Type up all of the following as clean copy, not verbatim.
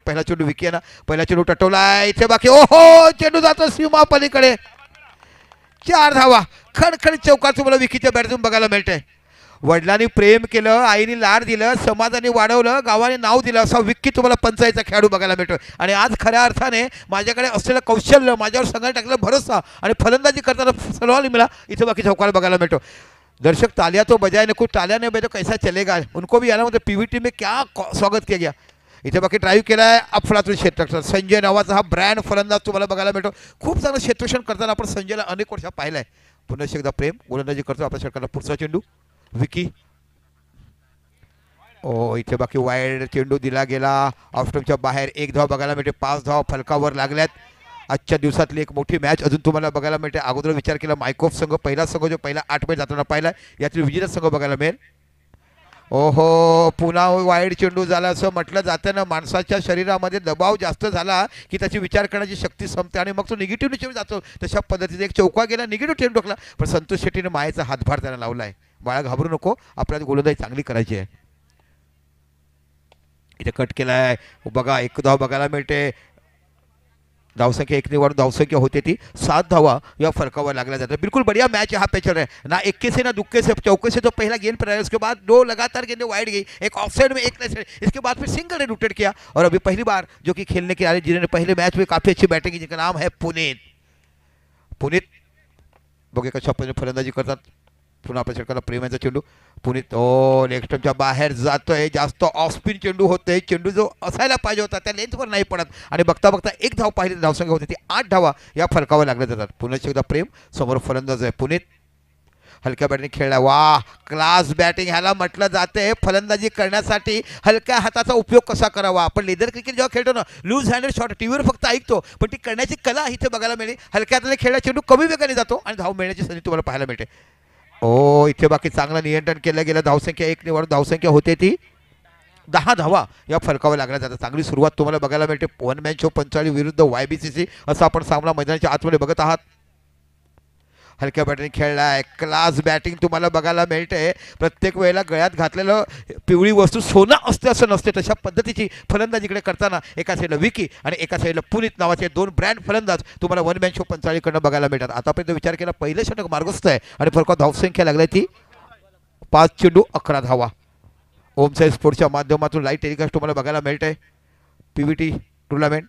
पहिला चेंडू विकी आहे ना, पहिला चेंडू टटवलाय इथे बाकी, ओहो चेंडू जातो सीमा पलीकडे, 4 धावा खडखड चौकार तुम्हाला विकीच्या बॅटतून बघायला मिळते. वडिलांनी प्रेम केलं, आईने लाड दिलं, समाजाने वाढवलं, गावाने नाव दिलं, असा विक्की तुम्हाला पंचायतचा खेळाडू बघायला मिळतो. आणि आज खऱ्या अर्थाने माझ्याकडे असलेलं कौशल्य, माझ्यावर संघाने टाकलेला भरोसा आणि फलंदाजी करताना सलवाल मिळा इथे बाकी चौकार बघायला मिळतो. दर्शक तालियां तो बजाय नको, तालियां नहीं बजे तो कैसा चलेगा, उनको भी आना मतलब पीवीटी में क्या स्वागत किया गया. इथे बाकी ड्राईव्ह केलाय अफलातून क्षेत्ररक्षण, संजय नावाचा हा ब्रँड फलंदाज तुम्हाला बघायला मिळतो. खूप चांगलं क्षेत्ररक्षण करताना आपण संजयला अनेक वर्ष पाहिलंय. पुन्हा एकदा प्रेम गोलंदाजी करतो आपल्या षटकाला. पुढचा चेंडू विकी, ओ इथे बाकी वाईड चेंडू दिला गेला, ऑफस्टंपच्या बाहेर. 1 धाव बघायला मिळते, 5 धाव फलकावर लागल्यात. आजच्या दिवसातली एक मोठी मॅच अजून तुम्हाला बघायला मिळते. अगोदर विचार केला मायकोफ संघ पहिला संघ जो पहिला 8 मॅच जाताना पाहिला, यातील विजेता संघ बघायला मिळेल. ओहो पुन्हा वाईड चेंडू झाला असं म्हटलं जातं ना. माणसाच्या शरीरामध्ये दबाव जास्त झाला की त्याची विचार करण्याची शक्ती संपते आणि मग तो निगेटिव्ह चेंडू जातो. तशा पद्धतीने एक चौका गेला, निगेटिव्ह चेंडू टाकला, पण संतोष शेट्टीने मायेचा हातभार त्याला लावला आहे. बाळा घाबरू नको, आपल्याला गोलंदाजी चांगली करायची आहे. इथे कट केलाय बघा, 1 धाव बघायला मिळते. धावसंख्या 1 निवड धावसंख्या होते ती 7 धावा या फरकावर लागला जाता. बिल्कुल बढ़िया मैच यहाँ पे चल रहा है ना, 21 से ना दुक्के से, चौके से तो पहला गेंद पर आया, उसके बाद 2 लगातार गेंदें वाइड गई, एक ऑफ साइड में एक लेफ्ट साइड, इसके बाद फिर सिंगल रेड रोटेट किया. और अभी पहली बार जो कि खेलने के आ रहे, जिन्होंने पहले मैच में काफी अच्छी बैटिंग की, जिनका नाम है पुनीत बघे कशा पद्धतीने फलंदाजी करतात. पुन्हा आपल्या षटकाला प्रेमाचा चेंडू पुनीत, ओ लेग स्टंपच्या बाहेर जातोय, जास्त ऑफ स्पिन चेंडू होते. चेंडू जो असायला पाहिजे होता त्या लेंथवर नाही पडत आणि बघता बघता 1 धाव पाहिली, धावसंख्या होती ती 8 धावा या फलकावर लागल्या जातात. पुन्हा एकदा प्रेम, समोर फलंदाज आहे पुनीत, हलक्या बॅटिंग खेळला. वाह क्लास बॅटिंग ह्याला म्हटलं जाते. फलंदाजी करण्यासाठी हलक्या हाताचा उपयोग कसा करावा. आपण लेदर क्रिकेट जेव्हा खेळतो ना, लूज हँडेड शॉट टीव्हीवर फक्त ऐकतो, पण ती करण्याची कला इथे बघायला मिळेल. हलक्या हाताने खेळला चेंडू कमी वेगाने जातो आणि धाव मिळण्याची संधी तुम्हाला पाहायला मिळते. ओ इथे बाकी चांगलं नियंत्रण केलं गेलं. धावसंख्या 1 निवड धावसंख्या होते ती 10 धावा या फलकावर लागल्या जातात. चांगली सुरुवात तुम्हाला बघायला मिळते. 1 मॅन शो पंचाळी विरुद्ध YBCC असा आपण सामना मैदानाच्या आतमध्ये बघत आहात. हलक्या बॅटिंग खेळलाय, क्लास बॅटिंग तुम्हाला बघायला मिळते. प्रत्येक वेळेला गळ्यात घातलेलं पिवळी वस्तू सोनं असते असं नसते, तशा पद्धतीची फलंदाजीकडे करताना एका साईडला विकी आणि एका साईडला पुनीत नावाचे 2 ब्रँड फलंदाज तुम्हाला 1 मॅन शो पंचाळीकडनं बघायला मिळतात. आतापर्यंत विचार केला पहिलं षटक मार्गस्थ आहे आणि फरकावर धावसंख्या लागली ती 5 चेंडू 11 धावा. ओमसाई स्पोर्ट्सच्या माध्यमातून लाईव्ह टेलिकास्ट तुम्हाला बघायला मिळते PVT टुर्नामेंट.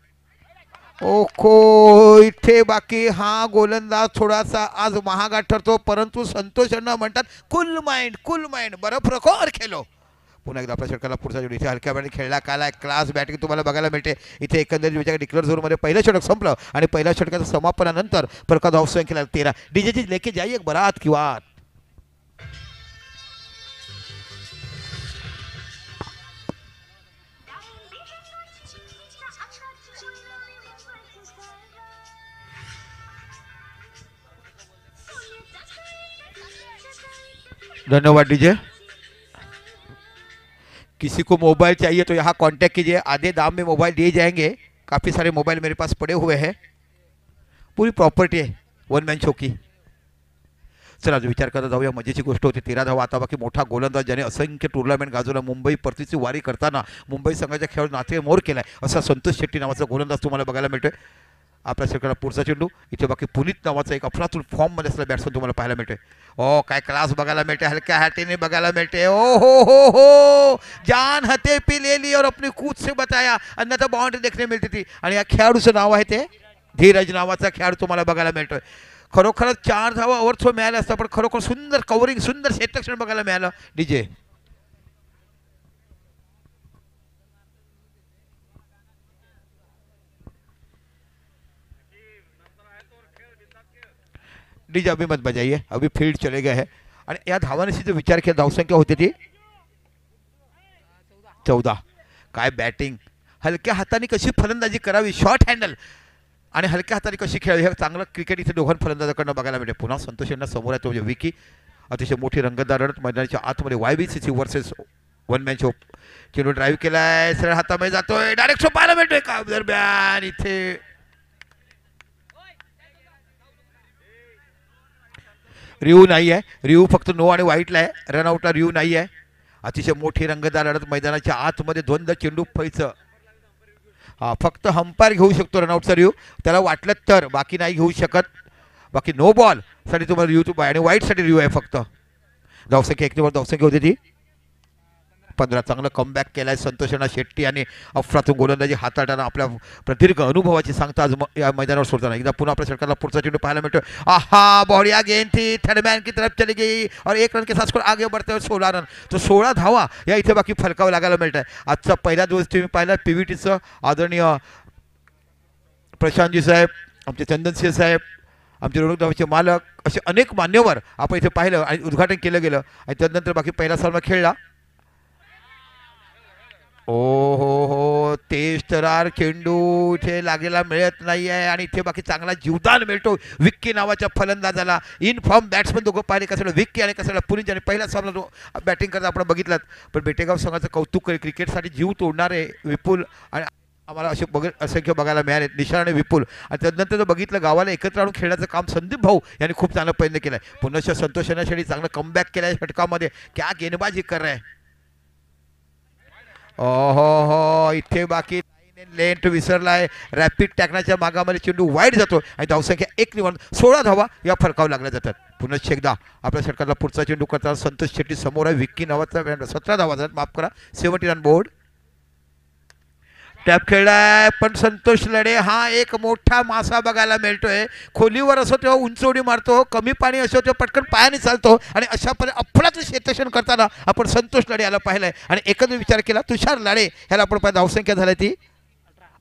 ओखो इथे बाकी हा गोलंदाज थोडासा आज महागा ठरतो, परंतु संतोष यांना म्हणतात कूल माइंड बर्फ रखो और खेलो. पुन्हा एकदा आपल्या षटकाला पुढचा चेंडू इथे हलक्या बॅटिंग खेळला काला, क्लास बॅटिंग तुम्हाला बघायला मिळते. इथे एकंदरीत विचार डिक्लेअर झोनमध्ये पहिलं षटक संपलं आणि पहिल्या षटकाच्या समापनानंतर फरका धावसंख्येला 13. डीजेची लेके जाई एक बरात किंवा धन्यवाद डीजे. किसी को मोबाइल चाहिए तो यहाँ कांटेक्ट कीजिए, आधे दाम में मोबाइल दिए जाएंगे. काफ़ी सारे मोबाइल मेरे पास पड़े हुए हैं, पूरी प्रॉपर्टी है 1 मॅन शो की. चला जो विचार करता जाऊया, मजेची गोष्ट होती. 13 धावा. आता बाकी मोठा गोलंदाज ज्याने असंख्य टुर्नामेंट गाजवला, मुंबई परतीची वारी करताना मुंबई संघाच्या खेळाडू नाते मोर केलाय असा संतोष शेट्टी नावाचा गोलंदाज तुम्हाला बघायला मिळतोय. आपल्या षटकाला पुढचा चेंडू इथे बाकी पुनीत नावाचा एक अफलातून फॉर्ममध्ये असलेला बॅट्समन तुम्हाला पाहायला मिळते. ओ काय क्लास बघायला मिळते, हलक्या हातीने बघायला मिळते. ओ हो जान हते पी ले ली और अपनी कूद से बताया, अन्यथा बाउंड्री देखने मिळते ती. आणि या खेळाडूचं नाव आहे ते धीरज नावाचा खेळाडू तुम्हाला बघायला मिळतोय. खरोखरच 4 धावा ओव्हरथ्रो मिळाल्या असतात, पण खरोखर सुंदर कव्हरिंग, सुंदर क्षेत्ररक्षण बघायला मिळालं. डीजे डीजे अभी मत बजाइए, अभी फील्ड चले गए हैं. आणि या धावांशी जो विचार केला, धावसंख्या होती ती 14. काय बॅटिंग, हलक्या हाताने कशी फलंदाजी करावी, शॉर्ट हँडल आणि हलक्या हाताने कशी खेळावी, हे चांगलं क्रिकेट इथे दोघां फलंदाजाकडनं बघायला मिळते. पुन्हा संतोष यांना समोर आहे तो म्हणजे विकी. अतिशय मोठी रंगतदार लढत मैदानाच्या आतमध्ये YBCC वर्सेस 1 मॅन शो. चेंडू ड्राईव्ह केलाय, सरळ हातामध्ये जातोय, डायरेक्ट शो पाहायला मिळतोय का दरम्यान. इथे रिव्ह्यू नाही आहे, रिव्ह्यू फक्त नो आणि व्हाईटला आहे, रनआउटला रिव्ह्यू नाही आहे. अतिशय मोठी रंगतदार लढत मैदानाच्या आतमध्ये, द्वंद्व चेंडू फैचं हा फक्त हंपायर घेऊ शकतो रनआउटचा रिव्ह्यू, त्याला वाटलं तर, बाकी नाही घेऊ शकत. बाकी नो बॉल साठी तुम्हाला रिव्ह्यू आणि वाईटसाठी रिव्ह्यू आहे फक्त. धावसंख्या 1 धावसंख्या होती ती 15. चांगलं कमबॅक केलाय संतोष राणा शेट्टी आणि अफरातून गोलंदाजी हाताळताना आपल्या प्रदीर्घ अनुभवाची सांगता आज या मैदानावर सोडताना. एकदा पुन्हा आपल्या षटकाला पुढचा चेंडू पाहायला मिळतो. आहा बढ़िया गेंद थी, थर्ड मैन की तरफ चली गई और 1 रन के साथ स्कोर आगे बढ़ते हुए 16 रन. तो 16 धावा या इथे बाकी फलकावं लागायला मिळत आहे. आजचा पहिला दिवस तुम्ही पाहिला पीव्हीटीचं आदरणीय प्रशांतजी साहेब, आमचे चंदनसिंह साहेब, आमचे रोडक धावाचे मालक, असे अनेक मान्यवर आपण इथे पाहिलं आणि उद्घाटन केलं गेलं. आणि त्यानंतर बाकी पहिला सामना खेळला. ओ हो तेज तरार चेंडू इथे लागलेला मिळत नाही आहे आणि इथे बाकी चांगला जीवदान मिळतो विक्की नावाच्या फलंदाजाला. इन फॉर्म बॅट्समन दोघं पाहिले, कसाला विक्की आणि कसाला पुनीत. आणि पहिला सामना जो बॅटिंग करता आपण बघितलात. पण बेटेगाव संघाचं कौतुक करे, क्रिकेटसाठी जीव तोडणारे विपुल आणि आम्हाला असे असंख्य बघायला मिळाले निशाण आणि विपुल. आणि त्यानंतर जर बघितलं गावाला एकत्र आणून खेळण्याचं काम संदीप भाऊ यांनी खूप चांगला प्रयत्न केला आहे. पुन्हा संतोष शेट्टी चांगलं कमबॅक केलं आहे षटकामध्ये. क्या गेंदबाजी कर रहा है. हो इथे बाकी लेंथ विसरलाय. रॅपिड टॅकनाच्या मागामध्ये चेंडू वाईट जातो आणि धावसंख्या 1 निवड 16 धावा या फरकावर लागल्या जातात. पुन्हा एकदा आपल्या षटकाला पुढचा चेंडू करताना संतोष शेट्टी समोर आहे. विक्की नावाचा 17 धावा जातात, माफ करा 70 रन बोर्ड. टॅप खेळलाय पण संतोष लढे हा एक मोठा मासा बघायला मिळतोय. खोलीवर असो तेव्हा उंच उडी मारतो, कमी पाणी असो तेव्हा पटकन पायाने चालतो आणि अशा अफलाचं क्षेत्ररक्षण करताना आपण संतोष लढे याला पाहिलंय. आणि एकच विचार केला तुषार लाडे ह्याला आपण पाहिजे. धावसंख्या झाली ती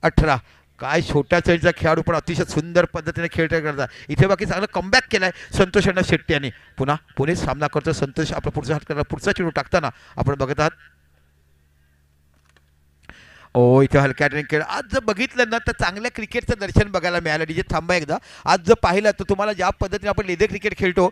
18. काय छोट्या चळीचा खेळाडू पण अतिशय सुंदर पद्धतीने खेळ करता. इथे बाकी चांगलं कमबॅक केलाय संतोष यांना शेट्टी यांनी. पुन्हा पुणे सामना करतो संतोष आपला पुढचा हात करता. पुढचा चेंडू टाकताना आपण बघत आहात. इथे हलक्या खेळ. आज जर बघितलं ना तर चांगल्या क्रिकेटचं दर्शन बघायला मिळालं. डीजे थांबा एकदा. आज जर पाहिलं तर तुम्हाला ज्या पद्धतीने आपण लेदर क्रिकेट खेळतो,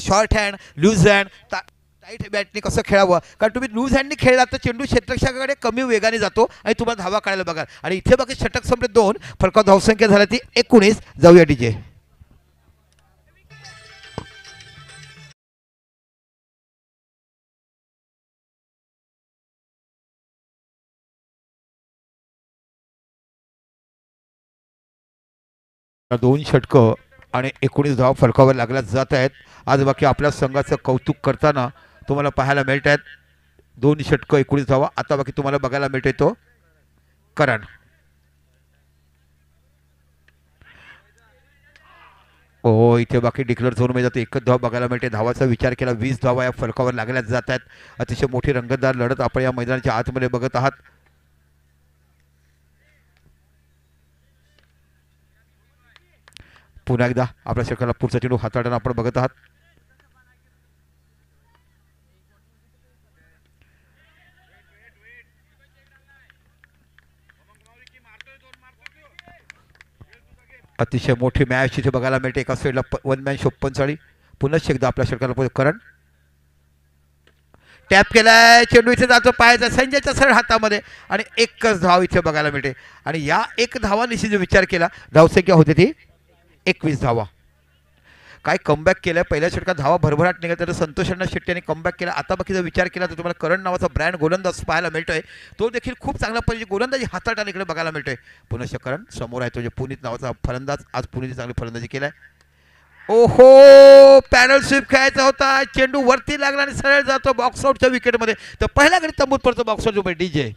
short hand, loose hand, tight बॅटने कसं खेळावं. कारण तुम्ही लूज हँडने खेळला तर चेंडू क्षेत्ररक्षकाकडे कमी वेगाने जातो आणि तुम्हाला धावा काढायला बघा. आणि इथे बाकी षटक संपले 2, फलकाव धावसंख्या झाली ती 19. जाऊया डीजे. दोन षटकं आणि 19 धावा फलकावर लागल्या जात आहेत. आज बाकी आपल्या संघाचं कौतुक करताना तुम्हाला पाहायला मिळत आहेत. 2 षटकं 19 धावा. आता बाकी तुम्हाला बघायला मिळतोय तो करण. इथे बाकी डिक्लेअर झोनमध्ये जातो. 1च धावा बघायला मिळते. धावाचा विचार केला 20 धावा या फलकावर लागल्या जात आहेत. अतिशय मोठी रंगतदार लढत आपण या मैदानाच्या आतमध्ये बघत आहात. पुन्हा एकदा आपल्या षटकाला पुढचा चेंडू हाताळताना आपण बघत आहात. अतिशय मोठी मॅच इथे बघायला मिळते. एका साईडला 1 मॅन शो 45. पुन्हा एकदा आपल्या षटकाला करण टॅप केलाय. चेंडू इथे जातो पायाचा संजयच्या सरळ हातामध्ये आणि 1च धाव इथे बघायला मिळते. आणि या 1 धावानिशी जो विचार केला धावसंख्या होती ती 21 धावा. काय कमबॅक केलं. पहिल्या षटकात धावा भरभराट निघाल्या तर संतोष शेट्टी यांनी कमबॅक केला. आता बाकी जर विचार केला तर तुम्हाला करण नावाचा ब्रँड गोलंदाज पाहायला मिळतोय. तो देखील खूप चांगला पद्धतीने गोलंदाजी हाताळताना इकडे बघायला मिळतोय. पुन्हा करण समोर आहे तो जे पुनीत नावाचा फलंदाज. आज पुनीत चांगली फलंदाजी केलाय. पॅनल स्वीप खेळायचा होता. चेंडू वरती लागला आणि सरळ जातो बॉक्स आउटच्या विकेटमध्ये. तर पहिल्या गडी तंबूत पडतो बॉक्स आउट डीजे.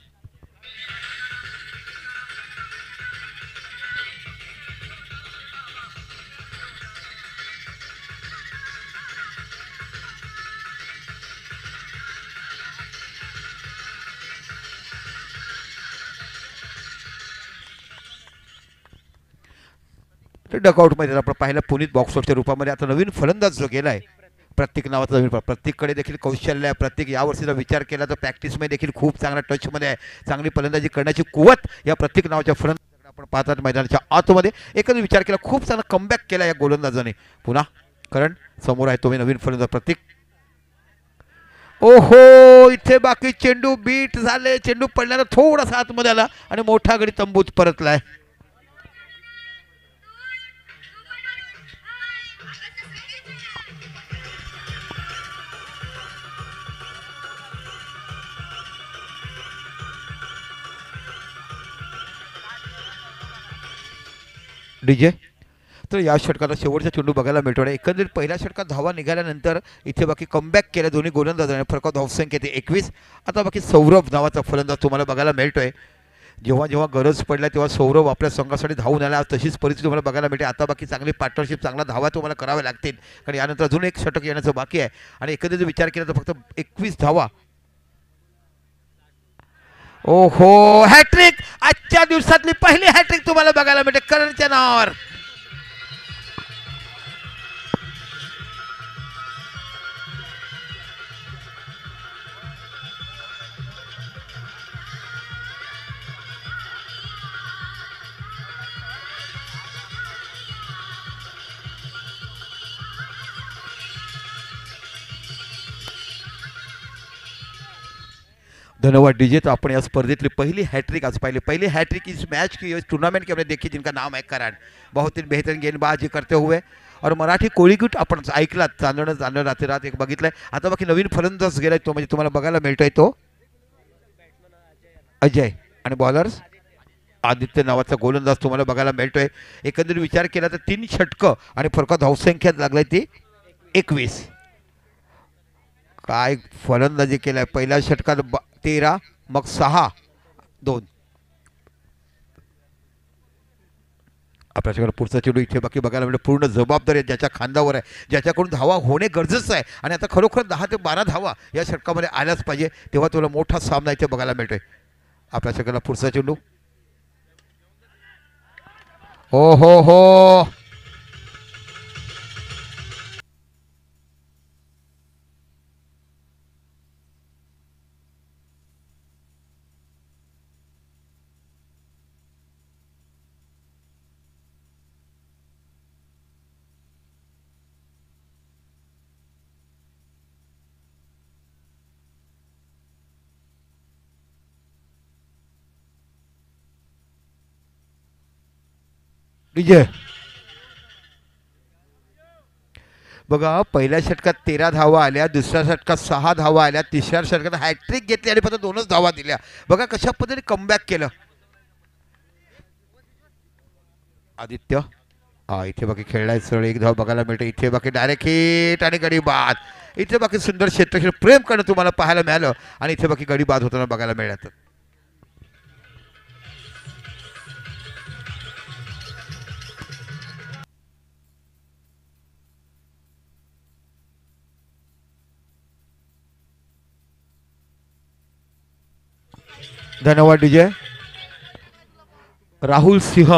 डकआउटमध्ये आपण पाहिलं पुनीत बॉक्स आउटच्या रूपामध्ये. आता नवीन फलंदाज जो गेला आहे प्रत्येक नावाचा नवीन. प्रत्येककडे देखील कौशल्य आहे. प्रत्येक यावर्षीचा विचार केला तर प्रॅक्टिसमध्ये देखील खूप चांगला टचमध्ये आहे. चांगली फलंदाजी करण्याची कुवत या प्रत्येक नावाच्या फलंदाजाकडे आपण पाहतात मैदानाच्या आतमध्ये. एकच विचार केला खूप चांगला कमबॅक केला या गोलंदाजाने. पुन्हा करण समोर आहे तो नवीन फलंदाज प्रत्येक. इथे बाकी चेंडू बीट झाले. चेंडू पडल्यानं थोडासा आतमध्ये आला आणि मोठा गडी तंबूत परतलाय. डीजे. तर या षटकाला शेवटचा चेंडू बघायला मिळतो आणि एकंदरीत पहिल्या षटकात धावा निघाल्यानंतर इथे बाकी कमबॅक केल्या दोन्ही गोलंदाजांनी. फरक धावसंख्या येते 21. आता बाकी सौरभ नावाचा फलंदाज तुम्हाला बघायला मिळतोय. जेव्हा जेव्हा गरज पडल्या तेव्हा सौरभ आपल्या संघासाठी धावून आला. तशीच परिस्थिती तुम्हाला बघायला मिळते. आता बाकी चांगली पार्टनरशिप, चांगला धावा तुम्हाला कराव्या लागतील, कारण यानंतर अजून एक षटक येण्याचं बाकी आहे. आणि एकंदरीत विचार केला तर फक्त 21 धावा. ओहो, हॅट्रिक! आजच्या दिवसातली पहिली हॅट्रिक तुम्हाला बघायला मिळते करणच्या नावावर. धन्यवाद डीजे. तो आपण या स्पर्धेतली पहिली हॅट्रिक आज पाहिली. पहली हैट्रिक इस मैच की, इस टूर्नामेंट के हमने देखी, जिनका नाम है करण. बहुत ही बेहतरीन गेंदबाजी करते हुए और मराठी कोळीगीत आपण ऐकलात. चांदणं चांदणं रात्री रात एक बघितलंय. आता बाकी नवीन फलंदाज गेलाय तो म्हणजे तुम्हाला बघायला मिळतोय तो अजय. आणि बॉलर्स आदित्य नावाचा गोलंदाज तुम्हाला बघायला मिळतोय. एकंदरीत विचार केला तर 3 षटकं आणि फरक धावसंख्या लागलाय ती 21. काय फलंदाजी केलाय. पहिल्या षटकात 13, मग 6-2. आपल्याकडे पुढचा चेंडू इथे बाकी बघायला मिळतो. पूर्ण जबाबदारी आहे ज्याच्या खांद्यावर आहे, ज्याच्याकडून धावा होणे गरजेचं आहे. आणि आता खरोखर 10 ते 12 धावा या षटकामध्ये आल्याच पाहिजे, तेव्हा तुला मोठा सामना इथे बघायला मिळतोय. आपल्या षटकाला पुढचा चेंडू. हो हो हो, विजय. बघा, पहिल्या षटकात 13 धावा आल्या, दुसऱ्या षटकात 6 धावा आल्या, तिसऱ्या षटकात हॅट्रिक घेतली आणि फक्त 2च धावा दिल्या. बघा कशा पद्धतीने कमबॅक केलं आदित्य. हा, इथे बाकी खेळलाय सरळ, 1 धाव बघायला मिळते. इथे बाकी डायरेक्ट हिट आणि गडी बाद. इथे बाकी सुंदर क्षेत्रक्षण प्रेम करणं तुम्हाला पाहायला मिळालं आणि इथे बाकी गडी बाद होताना बघायला मिळालं. धन्यवाद डीजे. राहुल सिंह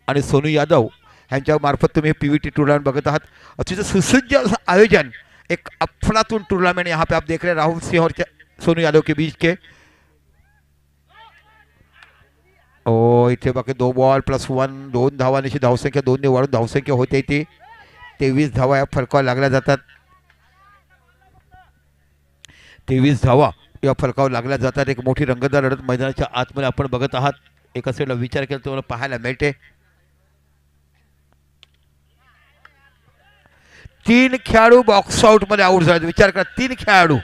आणि सोनू यादव यांच्या मार्फत तुम्ही पीवीटी टूर्नामेंट बघत आहात. अतिशय सुसज्ज आयोजन, एक अफलातून टूर्नामेंट यहाँ पे आप देख रहे हैं राहुल सिंह और सोनू यादव के बीच के. ओ, इथे बाकी 2 बॉल +1, 2 धावांची धावसंख्या 2 ने वाढून धावसंख्या होते ती 23 धावा या फलकावर लागल्या जातात. 23 धावा या फलकावर लागल्या जातात. एक मोठी रंगतदार लढत मैदानाच्या आतमध्ये आपण बघत आहात. एका साईडला विचार केला तुम्हाला पाहायला मिळते. 3 खेळाडू बॉक्स आउट मध्ये आउट झाले. विचार करा, 3 खेळाडू.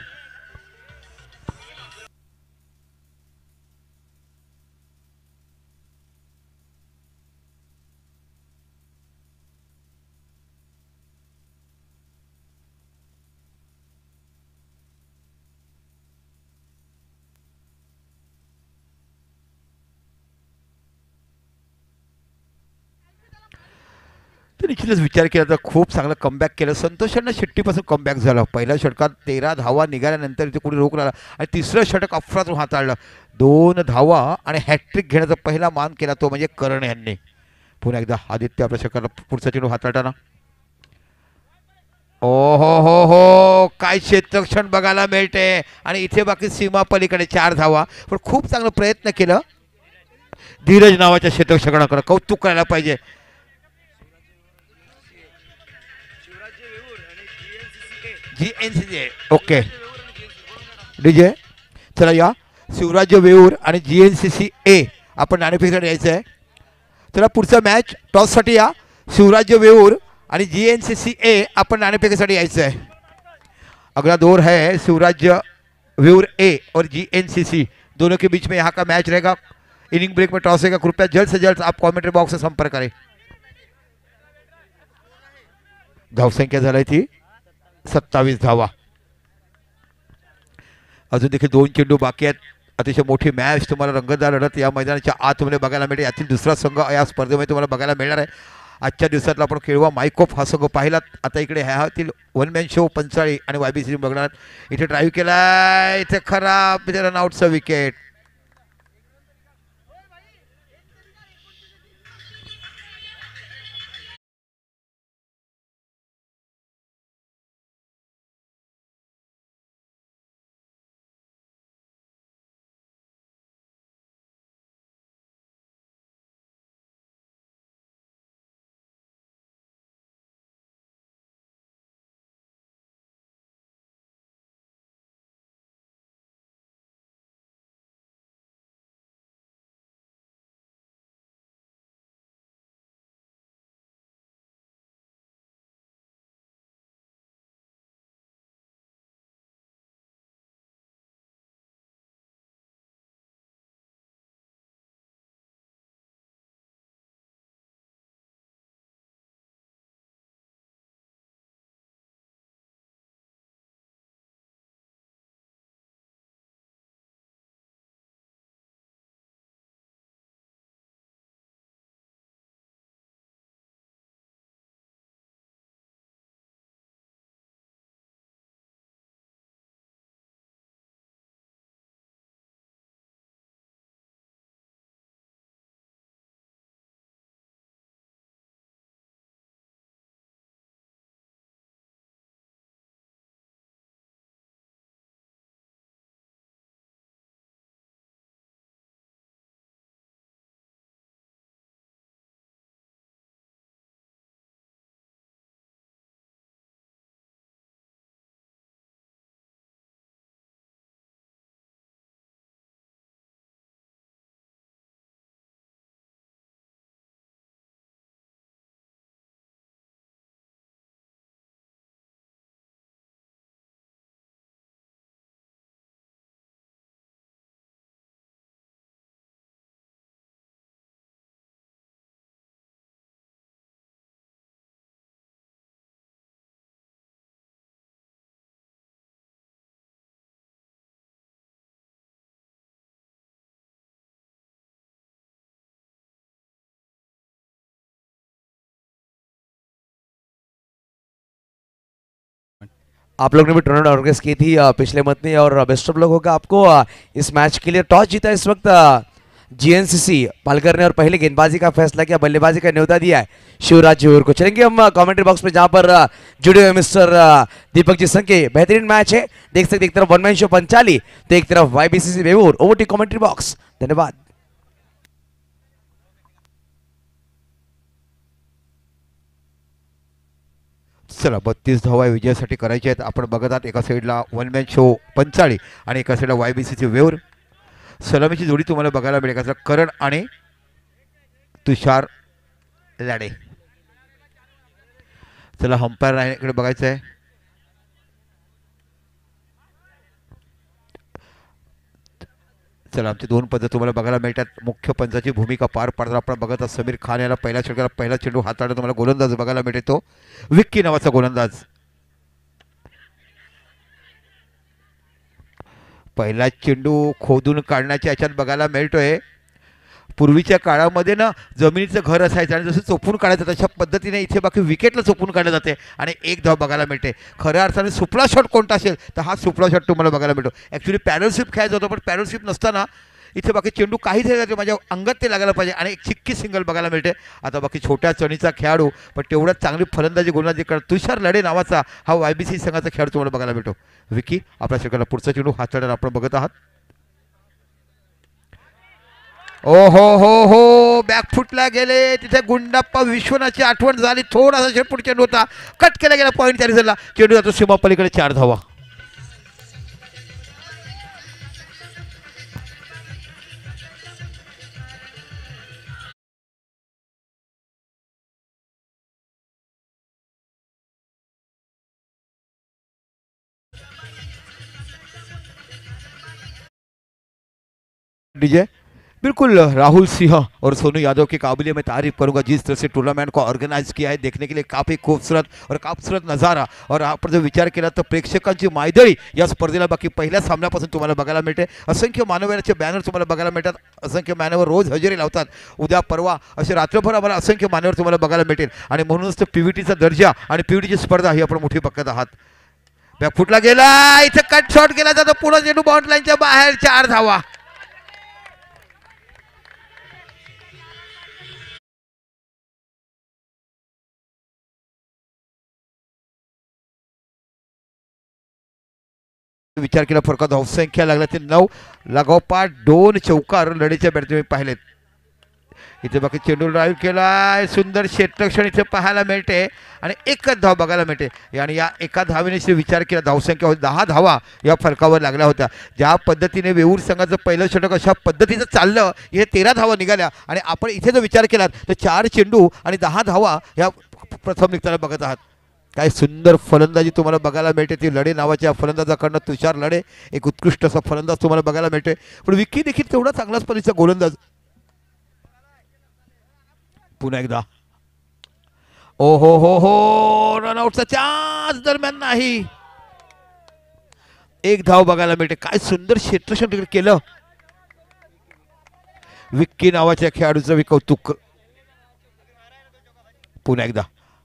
तर निश्चितच विचार केला तर खूप चांगला कमबॅक केलं. संतोषांना शेट्टीपासून कमबॅक झालं. पहिल्या षटकात 13 धावा निघाल्यानंतर इथे कुठे रोख राहिला आणि तिसरं षटक अफरातून हाताळलं. 2 धावा आणि हॅट्रिक घेण्याचा पहिला मान केला तो म्हणजे करण यांनी. पुन्हा एकदा आदित्य आपल्या षटकाला पुढचा चेंडू हाताळताना. ओ हो हो हो, काय क्षेत्रक्षण बघायला मिळते. आणि इथे बाकी सीमा पलीकडे 4 धावा. पण खूप चांगला प्रयत्न केलं धीरज नावाच्या क्षेत्रक्षणाकडे, कौतुक करायला पाहिजे. GNCC okay DJ. चला या शिवराज्य वेऊर आणि GNCC A आपण नाणेफेकीसाठी यायचं आहे. चला पुढचा मॅच टॉससाठी या. शिवराज्य वेऊर आणि GNCC A आपण नाणेफेकीसाठी यायचं आहे. अगला दौर है शिवराज्य वेऊर A और GNCC दोनों के बीच में यहाँ का मैच रहेगा. इनिंग ब्रेक में टॉस होगा. कृपया जल्द से जल्द आप कमेंट्री बॉक्स से संपर्क करें. धावसंख्या झाली ती 27 धावा. अजून देखील 2 चेंडू बाकी आहेत. अतिशय मोठी मॅच तुम्हाला रंगतदार लढत या मैदानाच्या आतमध्ये बघायला मिळते. यातील दुसरा संघ या स्पर्धेमध्ये तुम्हाला बघायला मिळणार आहे. आजच्या दिवसातला आपण खेळवा मायकोफ हा संघ पाहिलात. आता इकडे ह्यातील वन मॅन शो पंचाळी आणि YBC बघणार. इथे ड्राईव्ह केला, इथे खराब रनआउटचा विकेट. आप लोग ने भी टूर्नामेंट ऑर्गेनाइज की थी पिछले मंथ में, और बेस्ट ऑफ लक होगा आपको इस मैच के लिए। टॉस जीता इस वक्त GNCC पालकर ने और पहले गेंदबाजी का फैसला किया, बल्लेबाजी का न्योता दिया है शिवराज जोहर को। चलेंगे हम कमेंट्री बॉक्स में, जहां पर जुड़े हुए मिस्टर दीपक जी संघ के। बेहतरीन मैच है, देख सकते एक तरफ वन मैन शो पंचाली तो एक तरफ YBCC वेवूर। ओवर टू कमेंट्री बॉक्स, धन्यवाद। चला 32 धावा विजयासाठी करायचे आहेत. आपण बघत आहात एका साईडला वन मॅन शो पंचाळी आणि एका साईडला YBCचे वेवर. सलामीची जोडी तुम्हाला बघायला मिळेल. एका करण आणि तुषार लाडे. चला अंपायर इकडे बघायचं आहे. चला आमचे 2 पंच तुम्हाला बघायला मिळतात. मुख्य पंचाची भूमिका पार पाडताना आपण बघत आहात समीर खान याला पहिल्या षटकाला पहिला चेंडू हाताळताना तुम्हाला गोलंदाज बघायला मिळतो, विक्की नावाचा गोलंदाज. पहिला चेंडू खोदून काढण्याच्या याच्यात बघायला मिळतोय. पूर्वीच्या काळामध्ये ना जमिनीचं घर असायचं आणि जसं चोपून काढायचं तशा पद्धतीने इथे बाकी विकेटला चोपून काढलं जाते आणि एक धाव बघायला मिळते. खऱ्या अर्थाने सुपला शॉट कोणता असेल तर हा सुपला शॉट तुम्हाला बघायला मिळतो. ॲक्च्युली पॅरलशिप खेळायचं होतं, पण पॅरलशिप नसताना इथे बाकी चेंडू काही झाला तर माझ्या अंगात ते लागायला पाहिजे आणि एक चिक्की सिंगल बघायला मिळते. आता बाकी छोट्या चणीचा खेळाडू पण तेवढ्याच चांगली फलंदाजी गोलंदाजी करत तुषार लढे नावाचा हा YBC संघाचा खेळाडू तुम्हाला बघायला मिळतो. विकी आपल्या षटकाला पुढचा चेंडू हाताळताना आपण बघत आहात. ओ हो बॅकफुटला गेले तिथे गुंडाप्पा विश्वनाथची आठवण झाली. थोडासा शेपूट चेंडू होता, कट केला गेला, पॉईंट तयारी झाला. चेंडू जातो सीमा पलीकडे, 4 धावा. डीजे बिल्कुल राहुल सिंह और सोनू यादव की काबिलियत में तारीफ करूंगा जिस तरह से टूर्नामेंट को ऑर्गेनाइज किया है देखने के लिए काफ़ी खूबसूरत नजारा और आपण जर विचार केला तर प्रेक्षकांची मायदळी या स्पर्धेला बाकी पहिल्या सामन्यापासून तुम्हाला बघायला मिळते असंख्य मानवयाचे बॅनर तुम्हाला बघायला मिळतात असंख्य मानवर रोज हजेरी लावतात उद्या परवा असे रात्रभर आम्हाला असंख्य मानवर तुम्हाला बघायला मिळतील आणि म्हणूनच तर पीव्हीटीचा दर्जा आणि पीव्हीटीची स्पर्धा ही आपण मोठी बघत आहात बॅकफुटला गेला इथे कट शॉट केला जातो पुढे चेंडू बाउंड्री लाईनच्या बाहेर 4 धावा विचार केला फरक धावसंख्या लागला ते 9 लागोपाठ 2 चौकार लढीच्या बॅट तुम्ही पाहिलेत इथे बाकी चेंडू ड्राईव्ह केलाय सुंदर क्षेत्ररक्षण इथे पाहायला मिळते आणि एकच धाव बघायला मिळते आणि या एका धावेने विचार केला धावसंख्या होती 10 धावा या फरकावर लागल्या होत्या ज्या पद्धतीने वेऊर संघाचं पहिलं षटक अशा पद्धतीचं चाललं इथे 13 धावा निघाल्या आणि आपण इथे जर विचार केला तर 4 चेंडू आणि 10 धावा या प्रथम निघताना बघत आहात काय सुंदर फलंदाजी तुम्हाला बघायला मिळते ती लढे नावाच्या फलंदाजाकडनं तुषार लढे एक उत्कृष्ट असा फलंदाज तुम्हाला बघायला मिळते पण विकी देखील तेवढा चांगलाच परीचा गोलंदाज पुन्हा एकदा ओ हो रनआउटचा चान्स दरम्यान नाही एक धाव बघायला मिळते काय सुंदर क्षेत्ररक्षण तिकडे केलं विक्की नावाच्या खेळाडूचं मी कौतुक पुन्हा एकदा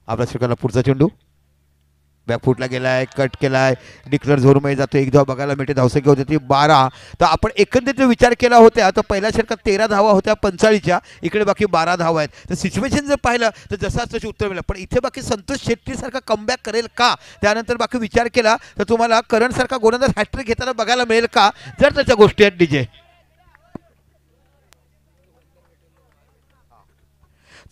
आपल्या षटकाला पुढचा चेंडू बॅकफुटला गेलाय कट केलाय डिक्लेअर झोनमध्ये जातो एक धाव बघायला मिळते धावसंख्या होती ती 12 तर आपण एकंदरीत विचार केला होता तर पहिल्या षटकात 13 धावा होत्या 45च्या इकडे बाकी 12 धावा आहेत तर सिच्युएशन जर पाहिलं तर जसाच तशी उत्तर मिळालं पण इथे बाकी संतोष शेट्टीसारखा कमबॅक करेल का त्यानंतर बाकी विचार केला तर तुम्हाला करणसारखा गोलंदाज हॅट्रिक घेताना बघायला मिळेल का जर त्याच्या गोष्टी आहेत डीजे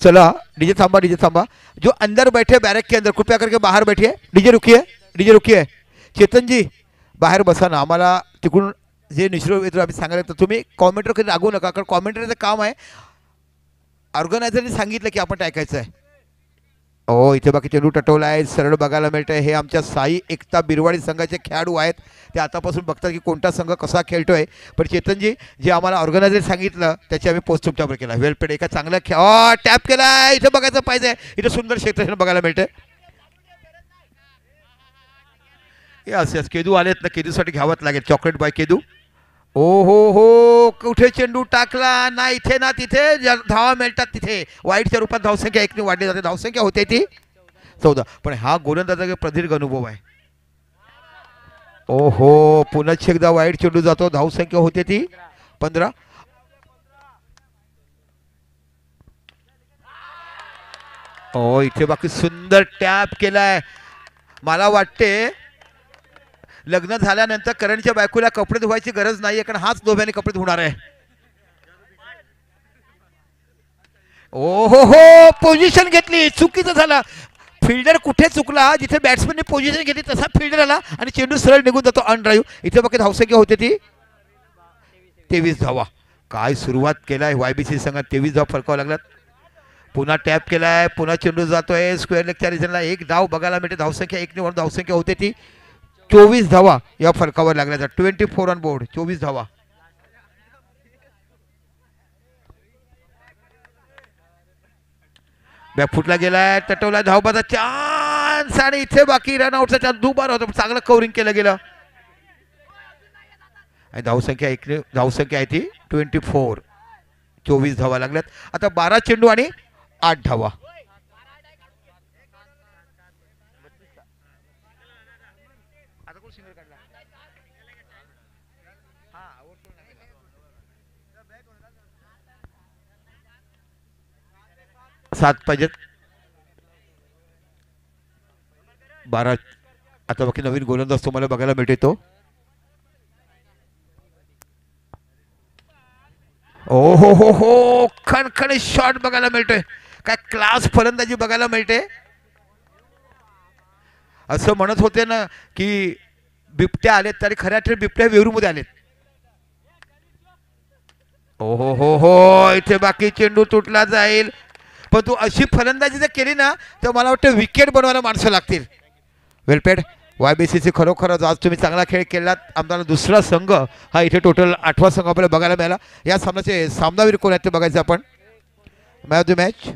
चला डीजे थांबा जो अंदर बैठे बैरक के अंदर कृपया करके बाहर बैठिए डीजे रुकिए चेतन जी बाहेर बसा ना आम्हाला तिकडून जे निश्चित येतो आम्ही सांगायला तर तुम्ही कॉमेंटर कधी रागवू नका कारण कॉमेंटरचं काम आहे ऑर्गनायझरने सांगितलं की आपण टाकायचं आहे ओ इथे बाकी चेंडू टटवला आहे सरळ बघायला मिळतंय हे आमच्या साई एकता बिरवाडी संघाचे खेळाडू आहेत ते आतापासून बघतात की कोणता संघ कसा खेळतोय पण चेतनजी जे आम्हाला ऑर्गनायझर सांगितलं त्याची आम्ही पोस्ट तुमच्यावर केला वेलपेड एका चांगल्या टॅप केला इथे बघायचं पाहिजे इथे सुंदर क्षेत्र बघायला मिळतंय यस केदू आलेत ना केदूसाठी घ्यावंच लागेल चॉकलेट बाय केदू ओ हो कुठे चेंडू टाकला ना इथे ना तिथे धावा मिळतात तिथे वाईटच्या रूपात धावसंख्या 1 ने वाढली जाते धावसंख्या होते ती 14 पण हा गोलंदाजाचा प्रदीर्घ अनुभव आहे ओहो पुन्हा एकदा वाईट चेंडू जातो धावसंख्या होते ती 15 ओ इथे बाकी सुंदर टॅप केलाय मला वाटते लग्न झाल्यानंतर करणच्या बायकोला कपडे धुवायची गरज नाहीये कारण हाच दोघांनी कपडे धुणार आहे ओहो पोझिशन घेतली चुकीचं झालं फिल्डर कुठे चुकला जिथे बॅट्समनने पोझिशन घेतली तसा फिल्डर आला आणि चेंडू सरळ निघून जातो अनड्राईव्ह इथे बाकी धावसंख्या होते ती 23 धावा काय सुरुवात केलाय वायबीसी संघात 23 धाव फरकावं लागलात पुन्हा टॅप केलाय पुन्हा चेंडू जातोय स्क्वेअर लेगच्या रिजनला एक धाव बघायला मिळते धावसंख्या 1 ने वरून धावसंख्या होते ती 24 धावा या फरकावर लागल्या 24 ऑन बोर्ड 24 धावा बॅकफुटला गेलाय तटवला धावबाचा चान्स आणि इथे बाकी रनआउटचा चान्स दुबार होता चांगलं कव्हरिंग केलं गेलं आणि धावसंख्या आहे ती 24 धावा लागल्यात आता 12 चेंडू आणि 8 धावा सात पाहिजेत 12 आता बाकी नवीन गोलंदाज तुम्हाला बघायला मिळते तो ओ हो खणखणी शॉट बघायला मिळतोय काय क्लास फलंदाजी बघायला मिळते असं म्हणत होते ना की बिबट्या आलेत तरी खऱ्या अर्थाने बिबट्या वेरूमध्ये आलेत ओ हो इथे बाकी चेंडू तुटला जाईल पण तू अशी फलंदाजी जर केली ना तर मला वाटतं विकेट बनवायला माणसं लागतील वेलपेड YBCC खरोखरच आज तुम्ही चांगला खेळ केलात. आम्हाला दुसरा संघ हा इथे टोटल 8वा संघ आपल्याला बघायला मिळाला. या सामन्याचे सामनावीर कोण आहेत ते बघायचं आपण. Match of the match